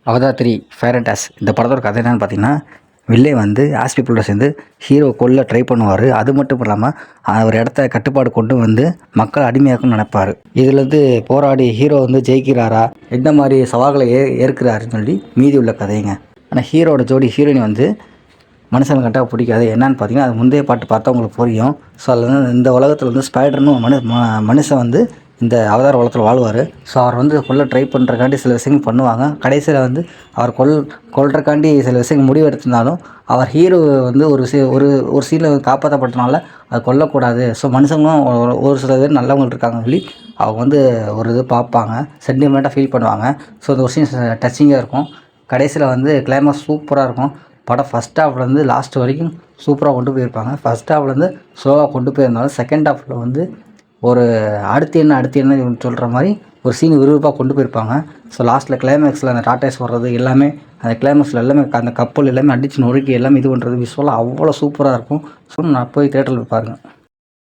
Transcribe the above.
Avatar 3 fire and toss இந்த படத்தோட கதை என்னென்னு பார்த்தீங்கன்னா, வில்லே வந்து ஆஸ் பீப்புளோட சேர்ந்து ஹீரோ கொல்ல ட்ரை பண்ணுவார். அது மட்டும் இல்லாமல் ஒரு இடத்த கட்டுப்பாடு கொண்டு வந்து மக்களை அடிமையாக்கணும்னு நினைப்பார். இதுலேருந்து போராடி ஹீரோ வந்து ஜெயிக்கிறாரா, எந்த மாதிரி சவால்களை ஏற்கிறாருன்னு சொல்லி மீதி உள்ள கதைங்க. ஆனால் ஹீரோட ஜோடி ஹீரோயின் வந்து மனுஷனுக்கு கரெக்டாக பிடிக்காது. என்னன்னு பார்த்தீங்கன்னா, அது முந்தைய பாட்டு பார்த்தா உங்களுக்கு புரியும். ஸோ அதில் வந்து இந்த உலகத்தில் வந்து ஸ்பைடர்னு மனுஷன் வந்து இந்த அவதார உலகத்தில் வாழ்வார். ஸோ அவர் வந்து கொல்ல ட்ரை பண்ணுறக்காண்டி சில விஷயங்கள் பண்ணுவாங்க. கடைசியில் வந்து அவர் கொல்றக்காண்டி சில விஷயங்கள் முடிவு எடுத்திருந்தாலும் அவர் ஹீரோ வந்து ஒரு சீனில் காப்பாற்றப்பட்டனால அது கொல்லக்கூடாது. ஸோ மனுஷங்களும் ஒரு சில பேர் நல்லவங்க இருக்காங்க சொல்லி அவங்க வந்து ஒரு இது பார்ப்பாங்க, சென்டிமெண்ட்டாக ஃபீல் பண்ணுவாங்க. ஸோ அந்த ஒரு சீன் டச்சிங்காக இருக்கும். கடைசியில் வந்து கிளைமேக்ஸ் சூப்பராக இருக்கும். படம் ஃபஸ்ட் ஹாஃப்லேருந்து லாஸ்ட் வரைக்கும் சூப்பராக கொண்டு போயிருப்பாங்க. ஃபஸ்ட் ஹாஃப்லேருந்து ஸ்லோவாக கொண்டு போயிருந்தாலும் செகண்ட் ஹாஃபில் வந்து ஒரு அடுத்து என்ன சொல்கிற மாதிரி ஒரு சீன் விறுவிறுப்பாக கொண்டு போயிருப்பாங்க. ஸோ லாஸ்ட்டில் கிளைமேக்ஸில் அந்த டாட்டாஸ் வர்றது எல்லாமே, அந்த கிளைமேக்ஸில் எல்லாமே அந்த கப்பல் எல்லாமே அடித்து நொறுக்கி எல்லாமே இது பண்ணுறது விஷுவலாக அவ்வளோ சூப்பராக இருக்கும். ஸோ நான் போய் தேட்டரில் பாருங்கள்.